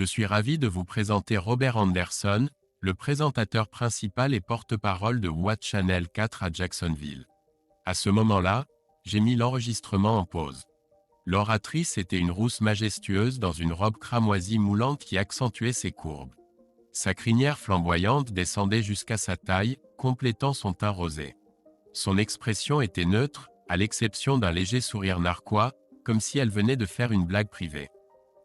Je suis ravi de vous présenter Robert Anderson, le présentateur principal et porte-parole de Watch Channel 4 à Jacksonville. À ce moment-là, j'ai mis l'enregistrement en pause. L'oratrice était une rousse majestueuse dans une robe cramoisie moulante qui accentuait ses courbes. Sa crinière flamboyante descendait jusqu'à sa taille, complétant son teint rosé. Son expression était neutre, à l'exception d'un léger sourire narquois, comme si elle venait de faire une blague privée.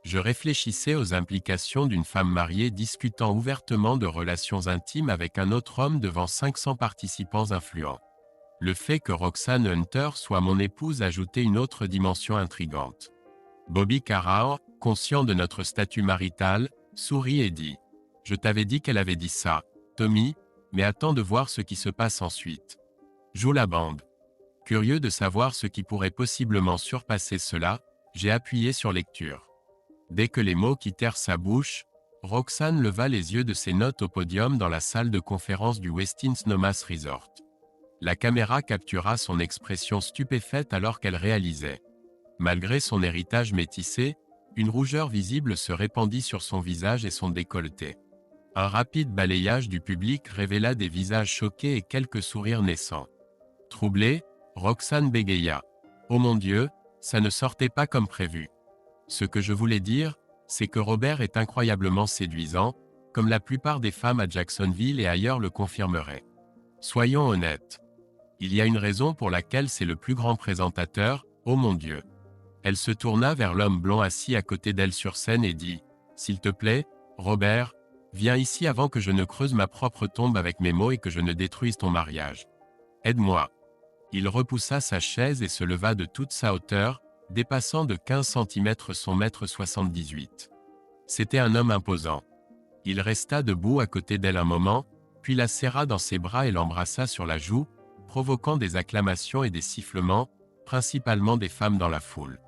Je réfléchissais aux implications d'une femme mariée discutant ouvertement de relations intimes avec un autre homme devant 500 participants influents. Le fait que Roxanne Hunter soit mon épouse ajoutait une autre dimension intrigante. Bobby Carrao, conscient de notre statut marital, sourit et dit « Je t'avais dit qu'elle avait dit ça, Tommy, mais attends de voir ce qui se passe ensuite. Joue la bande. » Curieux de savoir ce qui pourrait possiblement surpasser cela, j'ai appuyé sur lecture. Dès que les mots quittèrent sa bouche, Roxanne leva les yeux de ses notes au podium dans la salle de conférence du Westin Sonoma Resort. La caméra captura son expression stupéfaite alors qu'elle réalisait. Malgré son héritage métissé, une rougeur visible se répandit sur son visage et son décolleté. Un rapide balayage du public révéla des visages choqués et quelques sourires naissants. Troublée, Roxanne bégaya. « Oh mon Dieu, ça ne sortait pas comme prévu. » Ce que je voulais dire, c'est que Robert est incroyablement séduisant, comme la plupart des femmes à Jacksonville et ailleurs le confirmeraient. Soyons honnêtes. Il y a une raison pour laquelle c'est le plus grand présentateur, oh mon Dieu. Elle se tourna vers l'homme blond assis à côté d'elle sur scène et dit « S'il te plaît, Robert, viens ici avant que je ne creuse ma propre tombe avec mes mots et que je ne détruise ton mariage. Aide-moi. » Il repoussa sa chaise et se leva de toute sa hauteur, dépassant de 15 cm son 1,78 m. C'était un homme imposant. Il resta debout à côté d'elle un moment, puis la serra dans ses bras et l'embrassa sur la joue, provoquant des acclamations et des sifflements, principalement des femmes dans la foule.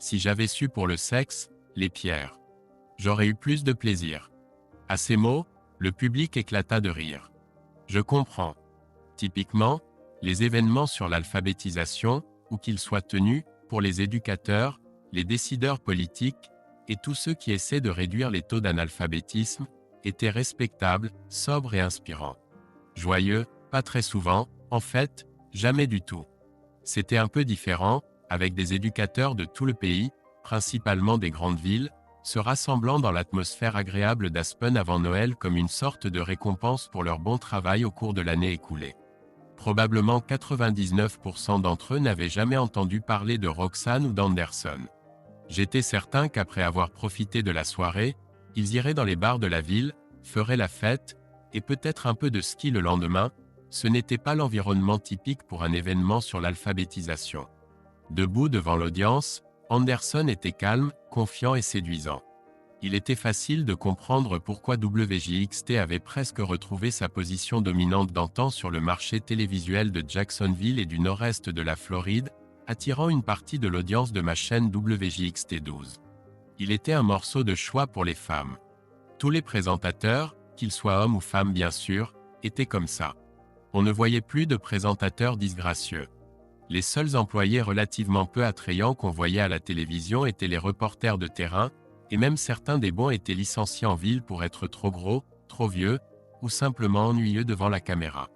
Si j'avais su pour le sexe, les pierres. J'aurais eu plus de plaisir. À ces mots, le public éclata de rire. Je comprends. Typiquement, les événements sur l'alphabétisation, où qu'ils soient tenus, pour les éducateurs, les décideurs politiques, et tous ceux qui essaient de réduire les taux d'analphabétisme, étaient respectables, sobres et inspirants. Joyeux, pas très souvent, en fait, jamais du tout. C'était un peu différent, avec des éducateurs de tout le pays, principalement des grandes villes, se rassemblant dans l'atmosphère agréable d'Aspen avant Noël comme une sorte de récompense pour leur bon travail au cours de l'année écoulée. Probablement 99% d'entre eux n'avaient jamais entendu parler de Roxanne ou d'Anderson. J'étais certain qu'après avoir profité de la soirée, ils iraient dans les bars de la ville, feraient la fête, et peut-être un peu de ski le lendemain. Ce n'était pas l'environnement typique pour un événement sur l'alphabétisation. Debout devant l'audience, Anderson était calme, confiant et séduisant. Il était facile de comprendre pourquoi WJXT avait presque retrouvé sa position dominante d'antan sur le marché télévisuel de Jacksonville et du nord-est de la Floride, attirant une partie de l'audience de ma chaîne WJXT12. Il était un morceau de choix pour les femmes. Tous les présentateurs, qu'ils soient hommes ou femmes bien sûr, étaient comme ça. On ne voyait plus de présentateurs disgracieux. Les seuls employés relativement peu attrayants qu'on voyait à la télévision étaient les reporters de terrain, et même certains des bons étaient licenciés en ville pour être trop gros, trop vieux, ou simplement ennuyeux devant la caméra.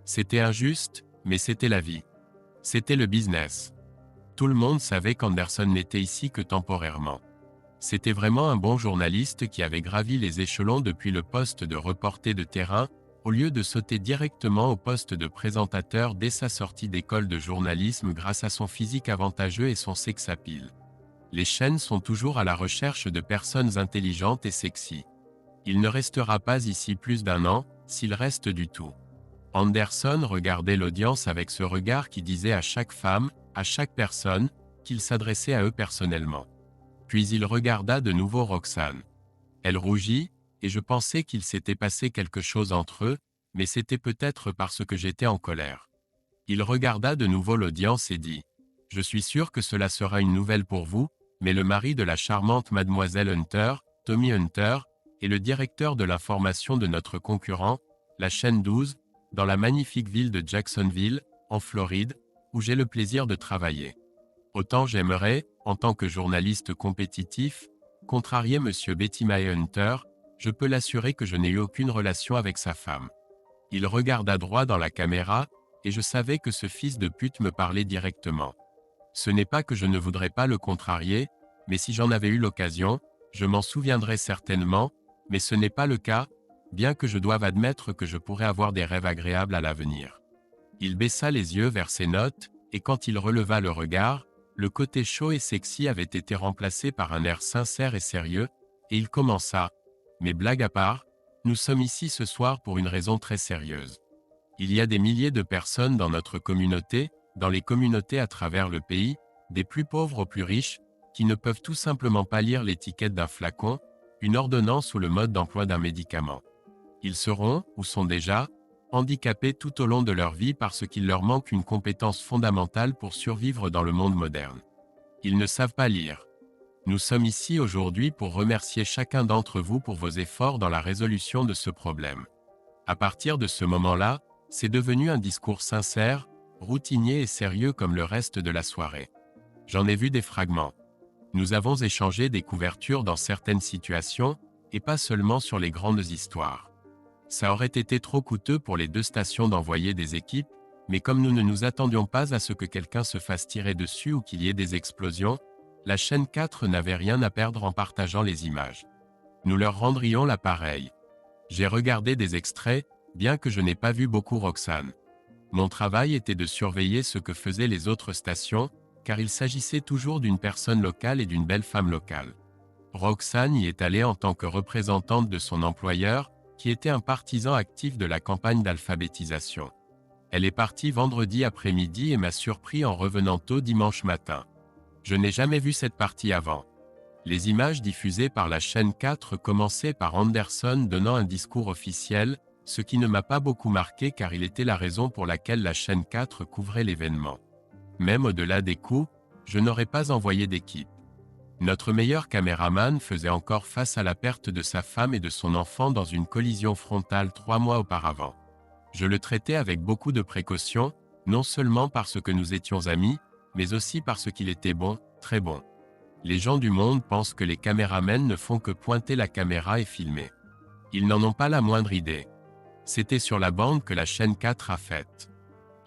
C'était injuste, mais c'était la vie. C'était le business. Tout le monde savait qu'Anderson n'était ici que temporairement. C'était vraiment un bon journaliste qui avait gravi les échelons depuis le poste de reporter de terrain, au lieu de sauter directement au poste de présentateur dès sa sortie d'école de journalisme grâce à son physique avantageux et son sex appeal. Les chaînes sont toujours à la recherche de personnes intelligentes et sexy. Il ne restera pas ici plus d'un an, s'il reste du tout. Anderson regardait l'audience avec ce regard qui disait à chaque femme, à chaque personne, qu'il s'adressait à eux personnellement. Puis il regarda de nouveau Roxanne. Elle rougit, et je pensais qu'il s'était passé quelque chose entre eux, mais c'était peut-être parce que j'étais en colère. Il regarda de nouveau l'audience et dit « Je suis sûr que cela sera une nouvelle pour vous, mais le mari de la charmante mademoiselle Hunter, Tommy Hunter, est le directeur de l'information de notre concurrent, la chaîne 12, dans la magnifique ville de Jacksonville, en Floride, où j'ai le plaisir de travailler. Autant j'aimerais, en tant que journaliste compétitif, Contrarié Monsieur Betty Mae Hunter, je peux l'assurer que je n'ai eu aucune relation avec sa femme. Il regarda droit dans la caméra, et je savais que ce fils de pute me parlait directement. Ce n'est pas que je ne voudrais pas le contrarier, mais si j'en avais eu l'occasion, je m'en souviendrais certainement, mais ce n'est pas le cas, bien que je doive admettre que je pourrais avoir des rêves agréables à l'avenir. Il baissa les yeux vers ses notes, et quand il releva le regard, le côté chaud et sexy avait été remplacé par un air sincère et sérieux, et il commença. Mais blague à part, nous sommes ici ce soir pour une raison très sérieuse. Il y a des milliers de personnes dans notre communauté, dans les communautés à travers le pays, des plus pauvres aux plus riches, qui ne peuvent tout simplement pas lire l'étiquette d'un flacon, une ordonnance ou le mode d'emploi d'un médicament. Ils seront, ou sont déjà, handicapés tout au long de leur vie parce qu'il leur manque une compétence fondamentale pour survivre dans le monde moderne. Ils ne savent pas lire. Nous sommes ici aujourd'hui pour remercier chacun d'entre vous pour vos efforts dans la résolution de ce problème. À partir de ce moment-là, c'est devenu un discours sincère, routinier et sérieux comme le reste de la soirée. J'en ai vu des fragments. Nous avons échangé des couvertures dans certaines situations, et pas seulement sur les grandes histoires. Ça aurait été trop coûteux pour les deux stations d'envoyer des équipes, mais comme nous ne nous attendions pas à ce que quelqu'un se fasse tirer dessus ou qu'il y ait des explosions, la chaîne 4 n'avait rien à perdre en partageant les images. Nous leur rendrions l'appareil. J'ai regardé des extraits, bien que je n'ai pas vu beaucoup Roxane. Mon travail était de surveiller ce que faisaient les autres stations, car il s'agissait toujours d'une personne locale et d'une belle femme locale. Roxane y est allée en tant que représentante de son employeur, qui était un partisan actif de la campagne d'alphabétisation. Elle est partie vendredi après-midi et m'a surpris en revenant tôt dimanche matin. Je n'ai jamais vu cette partie avant. Les images diffusées par la chaîne 4 commençaient par Anderson donnant un discours officiel, ce qui ne m'a pas beaucoup marqué car il était la raison pour laquelle la chaîne 4 couvrait l'événement. Même au-delà des coups, je n'aurais pas envoyé d'équipe. Notre meilleur caméraman faisait encore face à la perte de sa femme et de son enfant dans une collision frontale 3 mois auparavant. Je le traitais avec beaucoup de précaution, non seulement parce que nous étions amis, mais aussi parce qu'il était bon, très bon. Les gens du monde pensent que les caméramens ne font que pointer la caméra et filmer. Ils n'en ont pas la moindre idée. C'était sur la bande que la chaîne 4 a faite.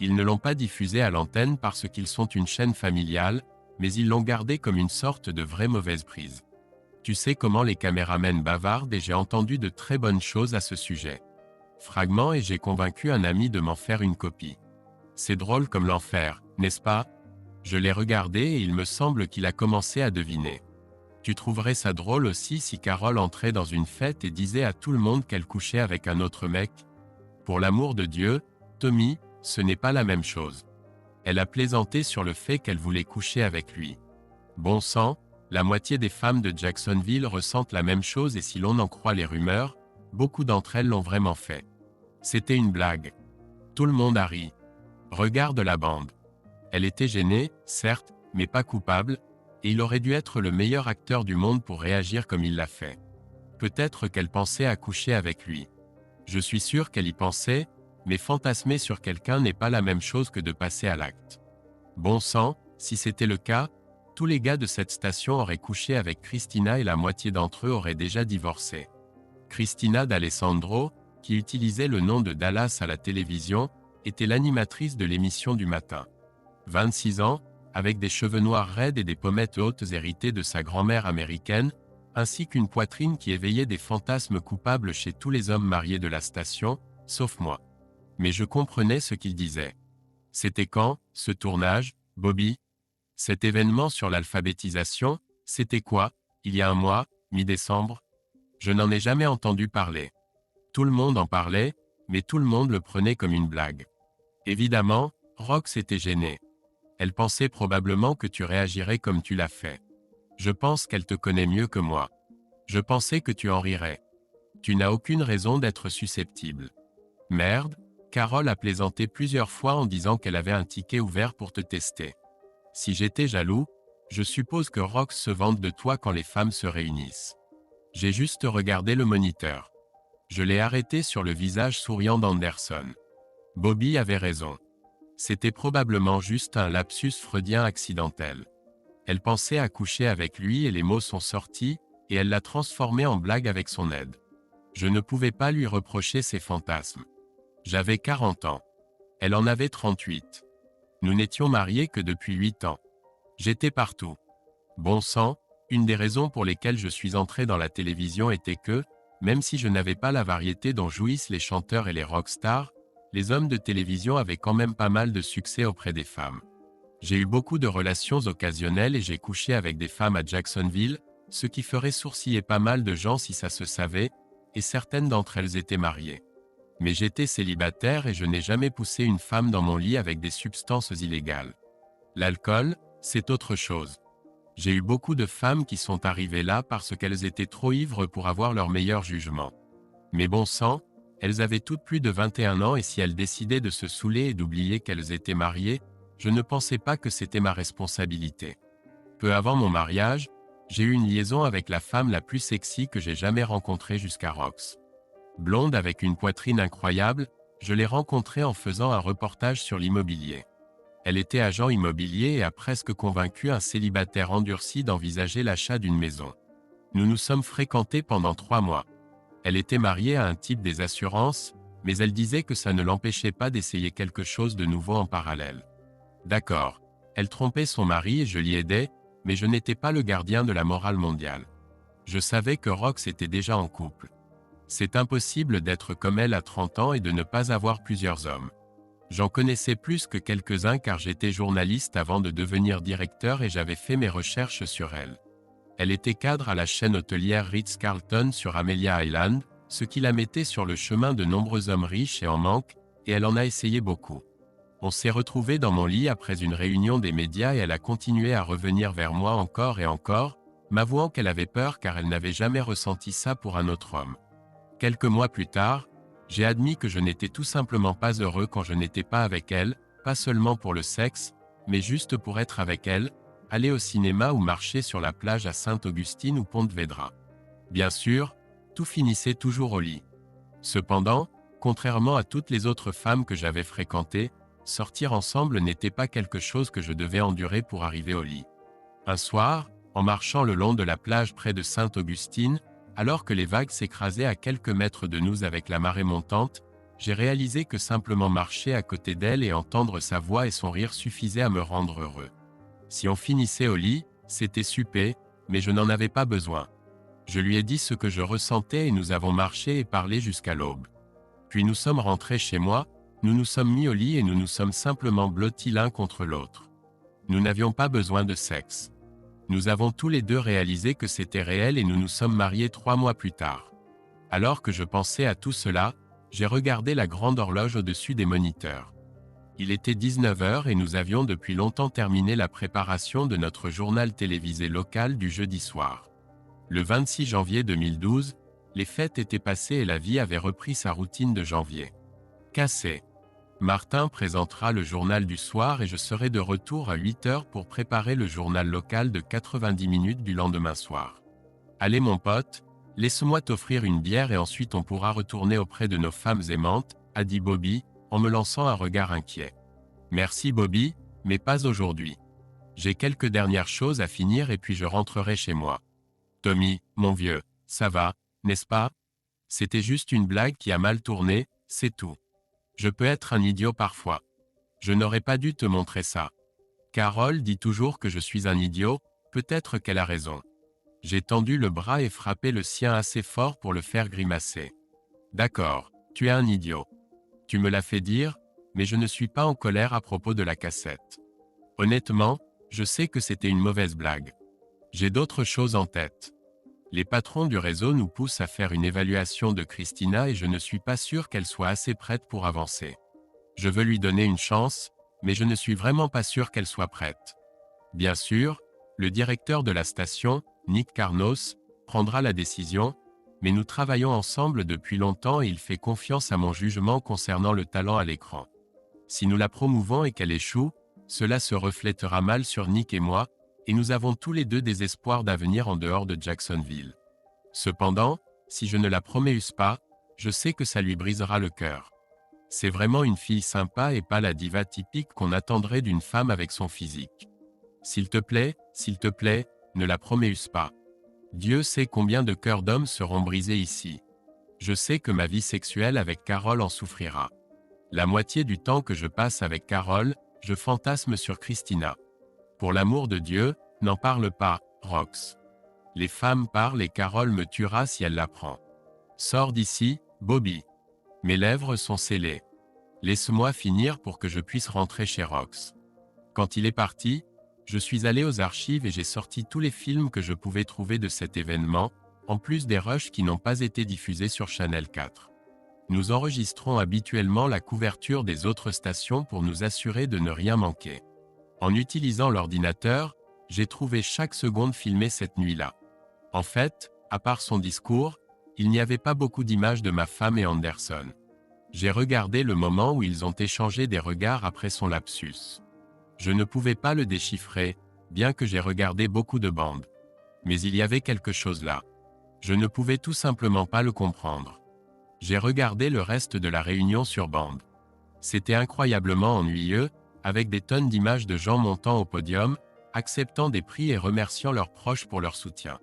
Ils ne l'ont pas diffusée à l'antenne parce qu'ils sont une chaîne familiale, mais ils l'ont gardée comme une sorte de vraie mauvaise prise. Tu sais comment les caméramens bavardent et j'ai entendu de très bonnes choses à ce sujet. Fragment et j'ai convaincu un ami de m'en faire une copie. C'est drôle comme l'enfer, n'est-ce pas? Je l'ai regardé et il me semble qu'il a commencé à deviner. Tu trouverais ça drôle aussi si Carole entrait dans une fête et disait à tout le monde qu'elle couchait avec un autre mec? Pour l'amour de Dieu, Tommy, ce n'est pas la même chose. Elle a plaisanté sur le fait qu'elle voulait coucher avec lui. Bon sang, la moitié des femmes de Jacksonville ressentent la même chose et si l'on en croit les rumeurs, beaucoup d'entre elles l'ont vraiment fait. C'était une blague. Tout le monde a ri. Regarde la bande. Elle était gênée, certes, mais pas coupable, et il aurait dû être le meilleur acteur du monde pour réagir comme il l'a fait. Peut-être qu'elle pensait à coucher avec lui. Je suis sûr qu'elle y pensait, mais fantasmer sur quelqu'un n'est pas la même chose que de passer à l'acte. Bon sang, si c'était le cas, tous les gars de cette station auraient couché avec Christina et la moitié d'entre eux auraient déjà divorcé. Christina D'Alessandro, qui utilisait le nom de Dallas à la télévision, était l'animatrice de l'émission du matin. 26 ans, avec des cheveux noirs raides et des pommettes hautes héritées de sa grand-mère américaine, ainsi qu'une poitrine qui éveillait des fantasmes coupables chez tous les hommes mariés de la station, sauf moi. Mais je comprenais ce qu'il disait. C'était quand, ce tournage, Bobby? Cet événement sur l'alphabétisation, c'était quoi, il y a un mois, mi-décembre? Je n'en ai jamais entendu parler. Tout le monde en parlait, mais tout le monde le prenait comme une blague. Évidemment, Rox était gênée. Elle pensait probablement que tu réagirais comme tu l'as fait. Je pense qu'elle te connaît mieux que moi. Je pensais que tu en rirais. Tu n'as aucune raison d'être susceptible. Merde, Carole a plaisanté plusieurs fois en disant qu'elle avait un ticket ouvert pour te tester. Si j'étais jaloux, je suppose que Rox se vante de toi quand les femmes se réunissent. J'ai juste regardé le moniteur. Je l'ai arrêté sur le visage souriant d'Anderson. Bobby avait raison. C'était probablement juste un lapsus freudien accidentel. Elle pensait à coucher avec lui et les mots sont sortis, et elle l'a transformé en blague avec son aide. Je ne pouvais pas lui reprocher ses fantasmes. J'avais 40 ans. Elle en avait 38. Nous n'étions mariés que depuis 8 ans. J'étais partout. Bon sang, une des raisons pour lesquelles je suis entré dans la télévision était que, même si je n'avais pas la variété dont jouissent les chanteurs et les rockstars, les hommes de télévision avaient quand même pas mal de succès auprès des femmes. J'ai eu beaucoup de relations occasionnelles et j'ai couché avec des femmes à Jacksonville, ce qui ferait sourciller pas mal de gens si ça se savait, et certaines d'entre elles étaient mariées. Mais j'étais célibataire et je n'ai jamais poussé une femme dans mon lit avec des substances illégales. L'alcool, c'est autre chose. J'ai eu beaucoup de femmes qui sont arrivées là parce qu'elles étaient trop ivres pour avoir leur meilleur jugement. Mais bon sang, elles avaient toutes plus de 21 ans et si elles décidaient de se saouler et d'oublier qu'elles étaient mariées, je ne pensais pas que c'était ma responsabilité. Peu avant mon mariage, j'ai eu une liaison avec la femme la plus sexy que j'ai jamais rencontrée jusqu'à Rox. Blonde avec une poitrine incroyable, je l'ai rencontrée en faisant un reportage sur l'immobilier. Elle était agent immobilier et a presque convaincu un célibataire endurci d'envisager l'achat d'une maison. Nous nous sommes fréquentés pendant 3 mois. Elle était mariée à un type des assurances, mais elle disait que ça ne l'empêchait pas d'essayer quelque chose de nouveau en parallèle. D'accord, elle trompait son mari et je l'y aidais, mais je n'étais pas le gardien de la morale mondiale. Je savais que Rox était déjà en couple. C'est impossible d'être comme elle à 30 ans et de ne pas avoir plusieurs hommes. J'en connaissais plus que quelques-uns car j'étais journaliste avant de devenir directeur et j'avais fait mes recherches sur elle. Elle était cadre à la chaîne hôtelière Ritz-Carlton sur Amelia Island, ce qui la mettait sur le chemin de nombreux hommes riches et en manque, et elle en a essayé beaucoup. On s'est retrouvés dans mon lit après une réunion des médias et elle a continué à revenir vers moi encore et encore, m'avouant qu'elle avait peur car elle n'avait jamais ressenti ça pour un autre homme. Quelques mois plus tard, j'ai admis que je n'étais tout simplement pas heureux quand je n'étais pas avec elle, pas seulement pour le sexe, mais juste pour être avec elle, aller au cinéma ou marcher sur la plage à Sainte-Augustine ou Pontevedra. Bien sûr, tout finissait toujours au lit. Cependant, contrairement à toutes les autres femmes que j'avais fréquentées, sortir ensemble n'était pas quelque chose que je devais endurer pour arriver au lit. Un soir, en marchant le long de la plage près de Sainte-Augustine, alors que les vagues s'écrasaient à quelques mètres de nous avec la marée montante, j'ai réalisé que simplement marcher à côté d'elle et entendre sa voix et son rire suffisait à me rendre heureux. Si on finissait au lit, c'était super, mais je n'en avais pas besoin. Je lui ai dit ce que je ressentais et nous avons marché et parlé jusqu'à l'aube. Puis nous sommes rentrés chez moi, nous nous sommes mis au lit et nous nous sommes simplement blottis l'un contre l'autre. Nous n'avions pas besoin de sexe. Nous avons tous les deux réalisé que c'était réel et nous nous sommes mariés 3 mois plus tard. Alors que je pensais à tout cela, j'ai regardé la grande horloge au-dessus des moniteurs. Il était 19 h et nous avions depuis longtemps terminé la préparation de notre journal télévisé local du jeudi soir. Le 26 janvier 2012, les fêtes étaient passées et la vie avait repris sa routine de janvier. Cassé. Martin présentera le journal du soir et je serai de retour à 8 h pour préparer le journal local de 90 minutes du lendemain soir. Allez mon pote, laisse-moi t'offrir une bière et ensuite on pourra retourner auprès de nos femmes aimantes, a dit Bobby, en me lançant un regard inquiet. Merci Bobby, mais pas aujourd'hui. J'ai quelques dernières choses à finir et puis je rentrerai chez moi. Tommy, mon vieux, ça va, n'est-ce pas? C'était juste une blague qui a mal tourné, c'est tout. Je peux être un idiot parfois. Je n'aurais pas dû te montrer ça. Carole dit toujours que je suis un idiot, peut-être qu'elle a raison. J'ai tendu le bras et frappé le sien assez fort pour le faire grimacer. D'accord, tu es un idiot. Tu me l'as fait dire, mais je ne suis pas en colère à propos de la cassette. Honnêtement, je sais que c'était une mauvaise blague. J'ai d'autres choses en tête. Les patrons du réseau nous poussent à faire une évaluation de Christina et je ne suis pas sûr qu'elle soit assez prête pour avancer. Je veux lui donner une chance, mais je ne suis vraiment pas sûr qu'elle soit prête. Bien sûr, le directeur de la station, Nick Carnos, prendra la décision, mais nous travaillons ensemble depuis longtemps et il fait confiance à mon jugement concernant le talent à l'écran. Si nous la promouvons et qu'elle échoue, cela se reflètera mal sur Nick et moi, et nous avons tous les deux des espoirs d'avenir en dehors de Jacksonville. Cependant, si je ne la promeuse pas, je sais que ça lui brisera le cœur. C'est vraiment une fille sympa et pas la diva typique qu'on attendrait d'une femme avec son physique. S'il te plaît, ne la promeuse pas. Dieu sait combien de cœurs d'hommes seront brisés ici. Je sais que ma vie sexuelle avec Carole en souffrira. La moitié du temps que je passe avec Carole, je fantasme sur Christina. Pour l'amour de Dieu, n'en parle pas, Rox. Les femmes parlent et Carole me tuera si elle l'apprend. Sors d'ici, Bobby. Mes lèvres sont scellées. Laisse-moi finir pour que je puisse rentrer chez Rox. Quand il est parti, je suis allé aux archives et j'ai sorti tous les films que je pouvais trouver de cet événement, en plus des rushs qui n'ont pas été diffusés sur Channel 4. Nous enregistrons habituellement la couverture des autres stations pour nous assurer de ne rien manquer. En utilisant l'ordinateur, j'ai trouvé chaque seconde filmée cette nuit-là. En fait, à part son discours, il n'y avait pas beaucoup d'images de ma femme et Anderson. J'ai regardé le moment où ils ont échangé des regards après son lapsus. Je ne pouvais pas le déchiffrer, bien que j'ai regardé beaucoup de bandes. Mais il y avait quelque chose là. Je ne pouvais tout simplement pas le comprendre. J'ai regardé le reste de la réunion sur bande. C'était incroyablement ennuyeux, avec des tonnes d'images de gens montant au podium, acceptant des prix et remerciant leurs proches pour leur soutien.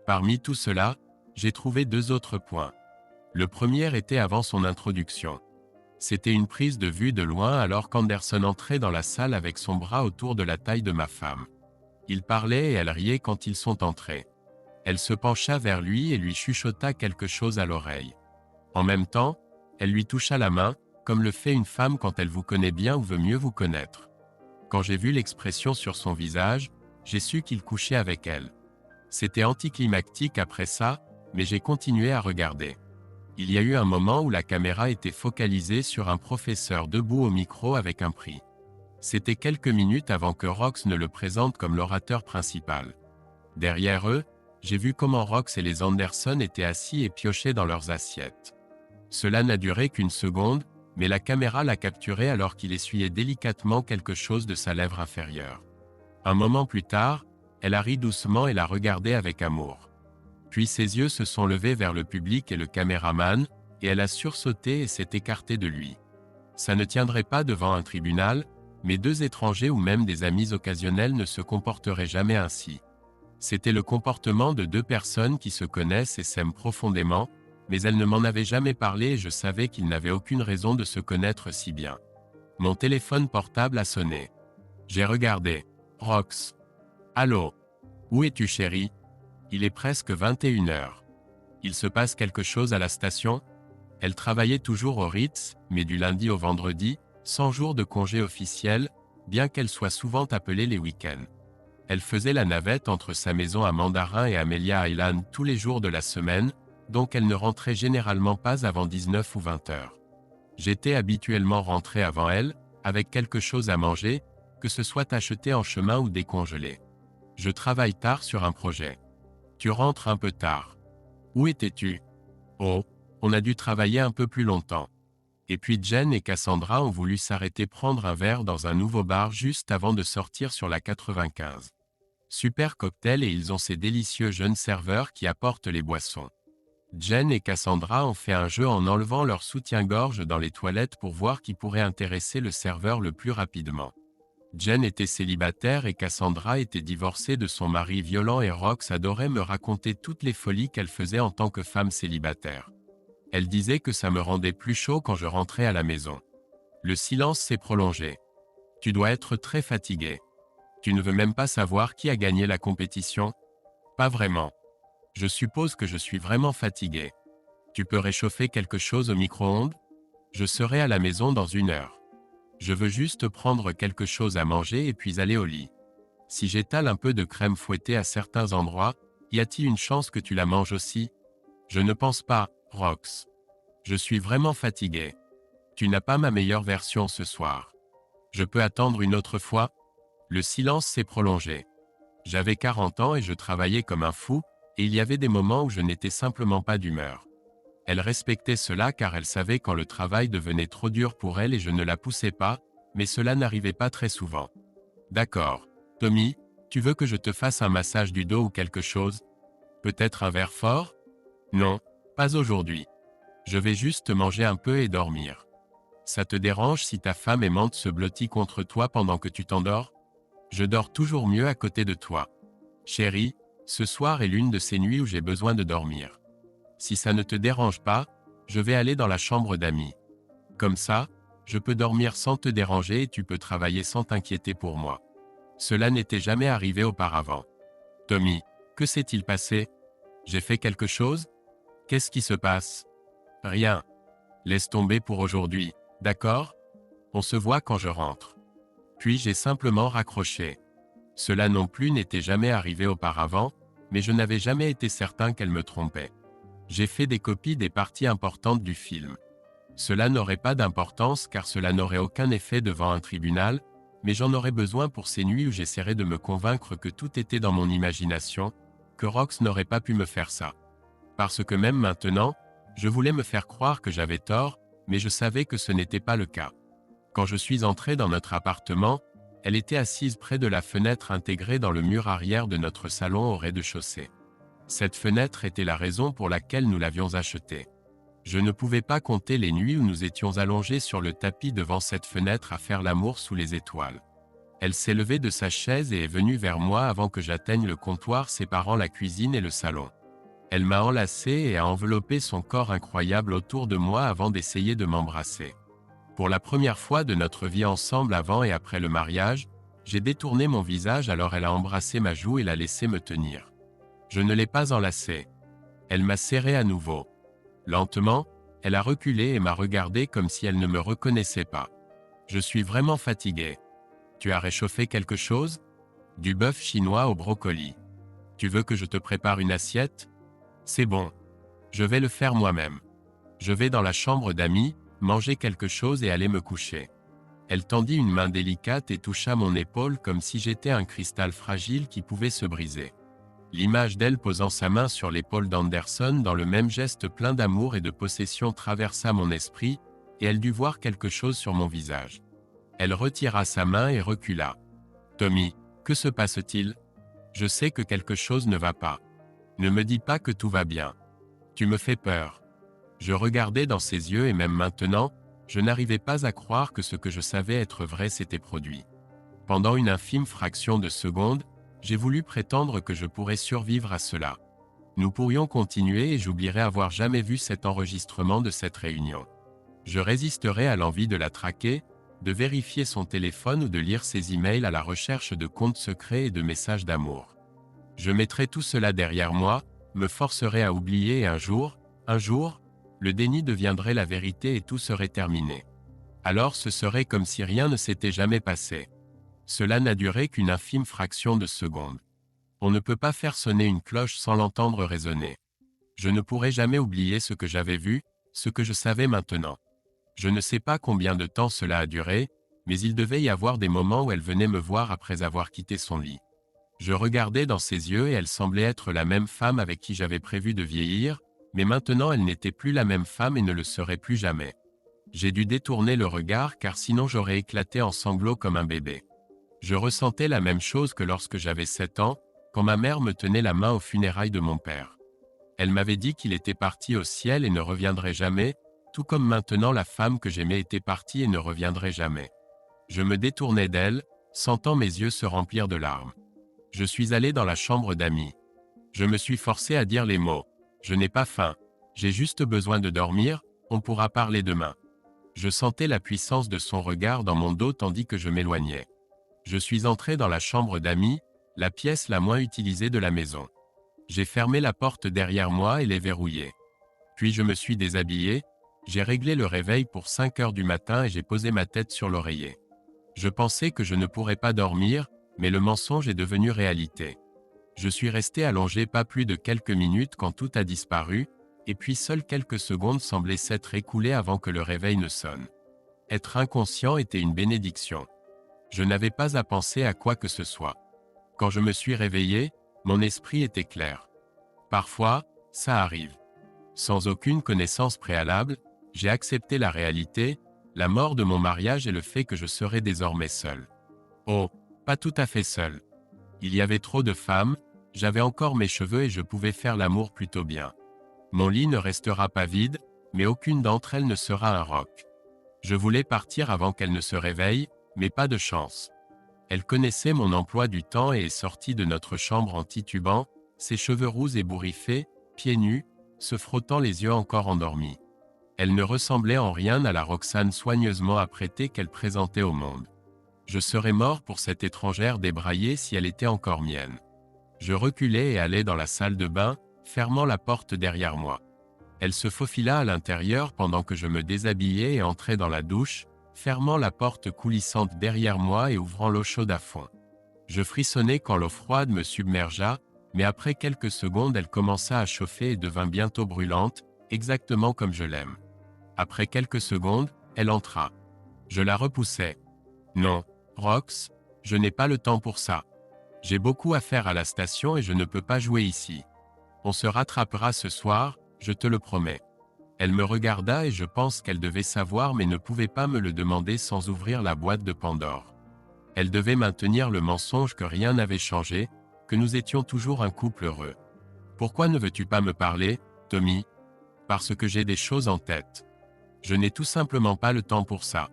Parmi tout cela, j'ai trouvé 2 autres points. Le premier était avant son introduction. C'était une prise de vue de loin alors qu'Anderson entrait dans la salle avec son bras autour de la taille de ma femme. Il parlait et elle riait quand ils sont entrés. Elle se pencha vers lui et lui chuchota quelque chose à l'oreille. En même temps, elle lui toucha la main, comme le fait une femme quand elle vous connaît bien ou veut mieux vous connaître. Quand j'ai vu l'expression sur son visage, j'ai su qu'il couchait avec elle. C'était anticlimactique après ça, mais j'ai continué à regarder. Il y a eu un moment où la caméra était focalisée sur un professeur debout au micro avec un prix. C'était quelques minutes avant que Rox ne le présente comme l'orateur principal. Derrière eux, j'ai vu comment Rox et les Anderson étaient assis et piochaient dans leurs assiettes. Cela n'a duré qu'une seconde, mais la caméra l'a capturé alors qu'il essuyait délicatement quelque chose de sa lèvre inférieure. Un moment plus tard, elle a ri doucement et l'a regardé avec amour. Puis ses yeux se sont levés vers le public et le caméraman, et elle a sursauté et s'est écartée de lui. Ça ne tiendrait pas devant un tribunal, mais 2 étrangers ou même des amis occasionnels ne se comporteraient jamais ainsi. C'était le comportement de 2 personnes qui se connaissent et s'aiment profondément, mais elles ne m'en avaient jamais parlé et je savais qu'ils n'avaient aucune raison de se connaître si bien. Mon téléphone portable a sonné. J'ai regardé. Rox. Allô? Où es-tu, chérie? Il est presque 21 heures. Il se passe quelque chose à la station? Elle travaillait toujours au Ritz, mais du lundi au vendredi, 100 jours de congé officiel, bien qu'elle soit souvent appelée les week-ends. Elle faisait la navette entre sa maison à Mandarin et Amelia Island tous les jours de la semaine, donc elle ne rentrait généralement pas avant 19 ou 20 heures. J'étais habituellement rentré avant elle, avec quelque chose à manger, que ce soit acheté en chemin ou décongelé. Je travaille tard sur un projet. Tu rentres un peu tard. Où étais-tu? Oh, on a dû travailler un peu plus longtemps. Et puis Jen et Cassandra ont voulu s'arrêter prendre un verre dans un nouveau bar juste avant de sortir sur la 95. Super cocktail et ils ont ces délicieux jeunes serveurs qui apportent les boissons. Jen et Cassandra ont fait un jeu en enlevant leur soutien-gorge dans les toilettes pour voir qui pourrait intéresser le serveur le plus rapidement. Jen était célibataire et Cassandra était divorcée de son mari violent et Rox adorait me raconter toutes les folies qu'elle faisait en tant que femme célibataire. Elle disait que ça me rendait plus chaud quand je rentrais à la maison. Le silence s'est prolongé. Tu dois être très fatigué. Tu ne veux même pas savoir qui a gagné la compétition? Pas vraiment. Je suppose que je suis vraiment fatigué. Tu peux réchauffer quelque chose au micro-ondes? Je serai à la maison dans 1 heure. Je veux juste prendre quelque chose à manger et puis aller au lit. Si j'étale un peu de crème fouettée à certains endroits, y a-t-il une chance que tu la manges aussi? Je ne pense pas, Rox. Je suis vraiment fatigué. Tu n'as pas ma meilleure version ce soir. Je peux attendre une autre fois? Le silence s'est prolongé. J'avais 40 ans et je travaillais comme un fou, et il y avait des moments où je n'étais simplement pas d'humeur. Elle respectait cela car elle savait quand le travail devenait trop dur pour elle et je ne la poussais pas, mais cela n'arrivait pas très souvent. D'accord. Tommy, tu veux que je te fasse un massage du dos ou quelque chose? Peut-être un verre fort? Non, pas aujourd'hui. Je vais juste manger un peu et dormir. Ça te dérange si ta femme aimante se blottit contre toi pendant que tu t'endors? Je dors toujours mieux à côté de toi. Chérie, Ce soir est l'une de ces nuits où j'ai besoin de dormir. Si ça ne te dérange pas, je vais aller dans la chambre d'amis. Comme ça, je peux dormir sans te déranger et tu peux travailler sans t'inquiéter pour moi. Cela n'était jamais arrivé auparavant. Tommy, que s'est-il passé? J'ai fait quelque chose? Qu'est-ce qui se passe? Rien. Laisse tomber pour aujourd'hui, d'accord? On se voit quand je rentre. Puis j'ai simplement raccroché. Cela non plus n'était jamais arrivé auparavant, mais je n'avais jamais été certain qu'elle me trompait. J'ai fait des copies des parties importantes du film. Cela n'aurait pas d'importance car cela n'aurait aucun effet devant un tribunal, mais j'en aurais besoin pour ces nuits où j'essaierais de me convaincre que tout était dans mon imagination, que Rox n'aurait pas pu me faire ça. Parce que même maintenant, je voulais me faire croire que j'avais tort, mais je savais que ce n'était pas le cas. Quand je suis entré dans notre appartement, elle était assise près de la fenêtre intégrée dans le mur arrière de notre salon au rez-de-chaussée. Cette fenêtre était la raison pour laquelle nous l'avions achetée. Je ne pouvais pas compter les nuits où nous étions allongés sur le tapis devant cette fenêtre à faire l'amour sous les étoiles. Elle s'est levée de sa chaise et est venue vers moi avant que j'atteigne le comptoir séparant la cuisine et le salon. Elle m'a enlacé et a enveloppé son corps incroyable autour de moi avant d'essayer de m'embrasser. Pour la première fois de notre vie ensemble avant et après le mariage, j'ai détourné mon visage alors elle a embrassé ma joue et l'a laissé me tenir. Je ne l'ai pas enlacée. Elle m'a serré à nouveau. Lentement, elle a reculé et m'a regardé comme si elle ne me reconnaissait pas. Je suis vraiment fatigué. Tu as réchauffé quelque chose? Du bœuf chinois au brocoli. Tu veux que je te prépare une assiette? C'est bon. Je vais le faire moi-même. Je vais dans la chambre d'amis, manger quelque chose et aller me coucher. Elle tendit une main délicate et toucha mon épaule comme si j'étais un cristal fragile qui pouvait se briser. L'image d'elle posant sa main sur l'épaule d'Anderson dans le même geste plein d'amour et de possession traversa mon esprit, et elle dut voir quelque chose sur mon visage. Elle retira sa main et recula. « Tommy, que se passe-t-il? Je sais que quelque chose ne va pas. Ne me dis pas que tout va bien. Tu me fais peur. » Je regardais dans ses yeux et même maintenant, je n'arrivais pas à croire que ce que je savais être vrai s'était produit. Pendant une infime fraction de seconde, j'ai voulu prétendre que je pourrais survivre à cela. Nous pourrions continuer et j'oublierais avoir jamais vu cet enregistrement de cette réunion. Je résisterais à l'envie de la traquer, de vérifier son téléphone ou de lire ses emails à la recherche de comptes secrets et de messages d'amour. Je mettrais tout cela derrière moi, me forcerais à oublier et un jour, le déni deviendrait la vérité et tout serait terminé. Alors ce serait comme si rien ne s'était jamais passé. Cela n'a duré qu'une infime fraction de seconde. On ne peut pas faire sonner une cloche sans l'entendre résonner. Je ne pourrai jamais oublier ce que j'avais vu, ce que je savais maintenant. Je ne sais pas combien de temps cela a duré, mais il devait y avoir des moments où elle venait me voir après avoir quitté son lit. Je regardais dans ses yeux et elle semblait être la même femme avec qui j'avais prévu de vieillir, mais maintenant elle n'était plus la même femme et ne le serait plus jamais. J'ai dû détourner le regard car sinon j'aurais éclaté en sanglots comme un bébé. Je ressentais la même chose que lorsque j'avais 7 ans, quand ma mère me tenait la main aux funérailles de mon père. Elle m'avait dit qu'il était parti au ciel et ne reviendrait jamais, tout comme maintenant la femme que j'aimais était partie et ne reviendrait jamais. Je me détournais d'elle, sentant mes yeux se remplir de larmes. Je suis allé dans la chambre d'amis. Je me suis forcé à dire les mots. Je n'ai pas faim. J'ai juste besoin de dormir, on pourra parler demain. Je sentais la puissance de son regard dans mon dos tandis que je m'éloignais. Je suis entré dans la chambre d'amis, la pièce la moins utilisée de la maison. J'ai fermé la porte derrière moi et l'ai verrouillée. Puis je me suis déshabillé, j'ai réglé le réveil pour 5 heures du matin et j'ai posé ma tête sur l'oreiller. Je pensais que je ne pourrais pas dormir, mais le mensonge est devenu réalité. Je suis resté allongé pas plus de quelques minutes quand tout a disparu, et puis seules quelques secondes semblaient s'être écoulées avant que le réveil ne sonne. Être inconscient était une bénédiction. Je n'avais pas à penser à quoi que ce soit. Quand je me suis réveillé, mon esprit était clair. Parfois, ça arrive. Sans aucune connaissance préalable, j'ai accepté la réalité, la mort de mon mariage et le fait que je serais désormais seul. Oh, pas tout à fait seul. Il y avait trop de femmes, j'avais encore mes cheveux et je pouvais faire l'amour plutôt bien. Mon lit ne restera pas vide, mais aucune d'entre elles ne sera un roc. Je voulais partir avant qu'elle ne se réveille, mais pas de chance. Elle connaissait mon emploi du temps et est sortie de notre chambre en titubant, ses cheveux roux ébouriffés, pieds nus, se frottant les yeux encore endormis. Elle ne ressemblait en rien à la Roxane soigneusement apprêtée qu'elle présentait au monde. Je serais mort pour cette étrangère débraillée si elle était encore mienne. Je reculai et allai dans la salle de bain, fermant la porte derrière moi. Elle se faufila à l'intérieur pendant que je me déshabillais et entrai dans la douche, fermant la porte coulissante derrière moi et ouvrant l'eau chaude à fond. Je frissonnai quand l'eau froide me submergea, mais après quelques secondes elle commença à chauffer et devint bientôt brûlante, exactement comme je l'aime. Après quelques secondes, elle entra. Je la repoussai. Non, Rox, je n'ai pas le temps pour ça. J'ai beaucoup à faire à la station et je ne peux pas jouer ici. On se rattrapera ce soir, je te le promets. Elle me regarda et je pense qu'elle devait savoir mais ne pouvait pas me le demander sans ouvrir la boîte de Pandore. Elle devait maintenir le mensonge que rien n'avait changé, que nous étions toujours un couple heureux. Pourquoi ne veux-tu pas me parler, Tommy? Parce que j'ai des choses en tête. Je n'ai tout simplement pas le temps pour ça.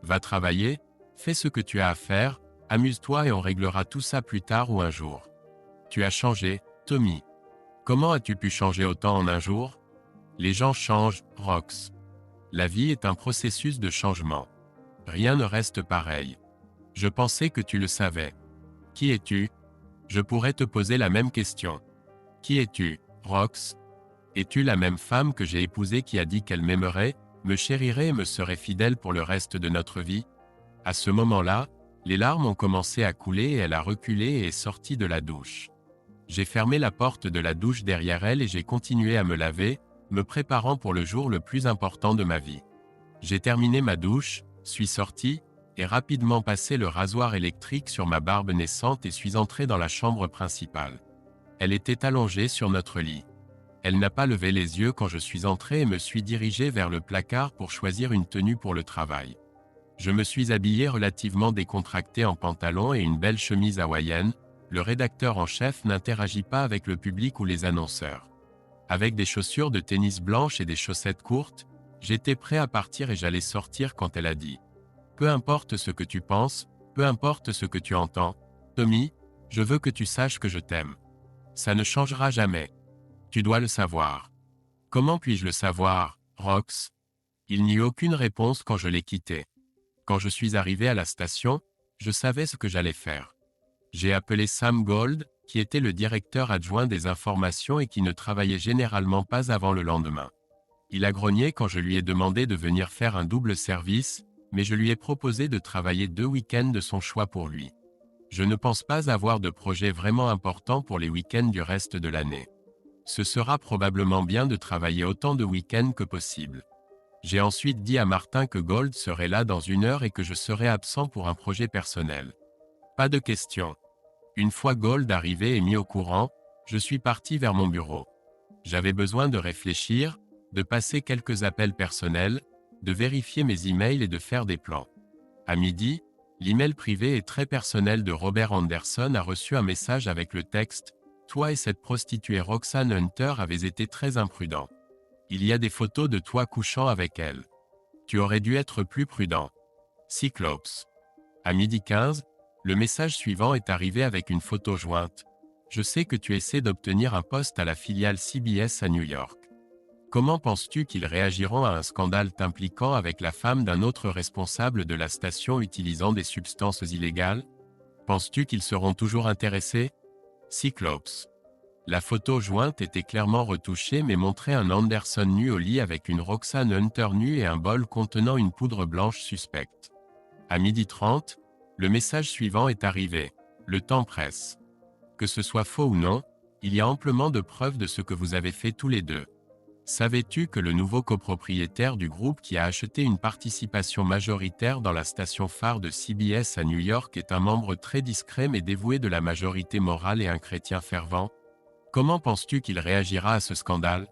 Va travailler, fais ce que tu as à faire, amuse-toi et on réglera tout ça plus tard ou un jour. Tu as changé, Tommy. Comment as-tu pu changer autant en un jour? Les gens changent, Rox. La vie est un processus de changement. Rien ne reste pareil. Je pensais que tu le savais. Qui es-tu? Je pourrais te poser la même question. Qui es-tu, Rox? Es-tu la même femme que j'ai épousée qui a dit qu'elle m'aimerait, me chérirait et me serait fidèle pour le reste de notre vie? À ce moment-là, les larmes ont commencé à couler et elle a reculé et est sortie de la douche. J'ai fermé la porte de la douche derrière elle et j'ai continué à me laver, me préparant pour le jour le plus important de ma vie. J'ai terminé ma douche, suis sorti, et rapidement passé le rasoir électrique sur ma barbe naissante et suis entré dans la chambre principale. Elle était allongée sur notre lit. Elle n'a pas levé les yeux quand je suis entré et me suis dirigé vers le placard pour choisir une tenue pour le travail. Je me suis habillé relativement décontracté en pantalon et une belle chemise hawaïenne. Le rédacteur en chef n'interagit pas avec le public ou les annonceurs. Avec des chaussures de tennis blanches et des chaussettes courtes, j'étais prêt à partir et j'allais sortir quand elle a dit « Peu importe ce que tu penses, peu importe ce que tu entends, Tommy, je veux que tu saches que je t'aime. Ça ne changera jamais. Tu dois le savoir. » Comment puis-je le savoir, Rox? Il n'y eut aucune réponse quand je l'ai quitté. Quand je suis arrivé à la station, je savais ce que j'allais faire. J'ai appelé Sam Gold, qui était le directeur adjoint des informations et qui ne travaillait généralement pas avant le lendemain. Il a grogné quand je lui ai demandé de venir faire un double service, mais je lui ai proposé de travailler 2 week-ends de son choix pour lui. Je ne pense pas avoir de projet vraiment important pour les week-ends du reste de l'année. Ce sera probablement bien de travailler autant de week-ends que possible. J'ai ensuite dit à Martin que Gold serait là dans 1 heure et que je serais absent pour un projet personnel. Pas de question. Une fois Gold arrivé et mis au courant, je suis parti vers mon bureau. J'avais besoin de réfléchir, de passer quelques appels personnels, de vérifier mes emails et de faire des plans. À midi, l'email privé et très personnel de Robert Anderson a reçu un message avec le texte « Toi et cette prostituée Roxane Hunter avez été très imprudents. Il y a des photos de toi couchant avec elle. Tu aurais dû être plus prudent. Cyclops. » À midi 15, le message suivant est arrivé avec une photo jointe. Je sais que tu essaies d'obtenir un poste à la filiale CBS à New York. Comment penses-tu qu'ils réagiront à un scandale t'impliquant avec la femme d'un autre responsable de la station utilisant des substances illégales? Penses-tu qu'ils seront toujours intéressés? Cyclops. La photo jointe était clairement retouchée mais montrait un Anderson nu au lit avec une Roxane Hunter nue et un bol contenant une poudre blanche suspecte. À midi 30, le message suivant est arrivé. Le temps presse. Que ce soit faux ou non, il y a amplement de preuves de ce que vous avez fait tous les deux. Savais-tu que le nouveau copropriétaire du groupe qui a acheté une participation majoritaire dans la station phare de CBS à New York est un membre très discret mais dévoué de la majorité morale et un chrétien fervent? Comment penses-tu qu'il réagira à ce scandale?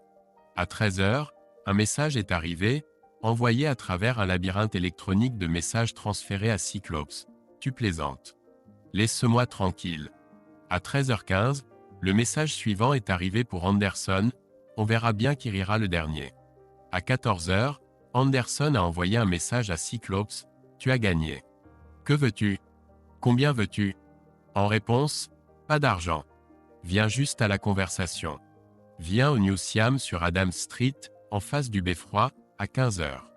À 13 heures, un message est arrivé, envoyé à travers un labyrinthe électronique de messages transférés à Cyclops. Tu plaisantes. Laisse-moi tranquille. À 13h15, le message suivant est arrivé pour Anderson. On verra bien qui rira le dernier. À 14h, Anderson a envoyé un message à Cyclops. Tu as gagné. Que veux-tu? Combien veux-tu? En réponse, pas d'argent. Viens juste à la conversation. Viens au New Siam sur Adam Street, en face du beffroi, à 15 heures.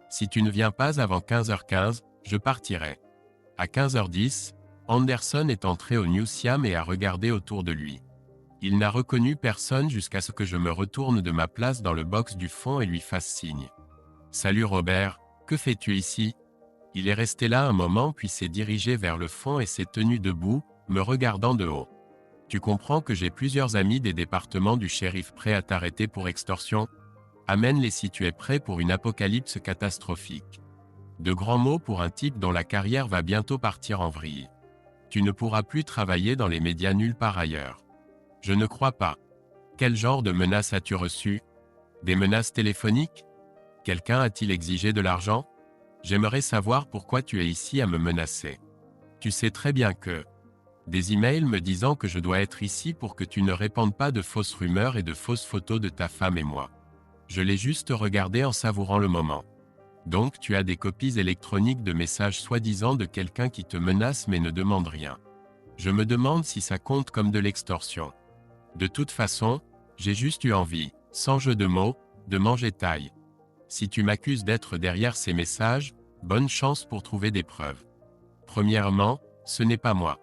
Si tu ne viens pas avant 15h15, je partirai. À 15h10, Anderson est entré au New Siam et a regardé autour de lui. Il n'a reconnu personne jusqu'à ce que je me retourne de ma place dans le box du fond et lui fasse signe. « Salut Robert, que fais-tu ici ?» Il est resté là un moment puis s'est dirigé vers le fond et s'est tenu debout, me regardant de haut. « Tu comprends que j'ai plusieurs amis des départements du shérif prêts à t'arrêter pour extorsion ? Amène-les si tu es prêt pour une apocalypse catastrophique. » De grands mots pour un type dont la carrière va bientôt partir en vrille. Tu ne pourras plus travailler dans les médias nulle part ailleurs. Je ne crois pas. Quel genre de menaces as-tu reçues? Des menaces téléphoniques? Quelqu'un a-t-il exigé de l'argent? J'aimerais savoir pourquoi tu es ici à me menacer. Tu sais très bien que... Des emails me disant que je dois être ici pour que tu ne répandes pas de fausses rumeurs et de fausses photos de ta femme et moi. Je l'ai juste regardé en savourant le moment. Donc tu as des copies électroniques de messages soi-disant de quelqu'un qui te menace mais ne demande rien. Je me demande si ça compte comme de l'extorsion. De toute façon, j'ai juste eu envie, sans jeu de mots, de manger taille. Si tu m'accuses d'être derrière ces messages, bonne chance pour trouver des preuves. Premièrement, ce n'est pas moi.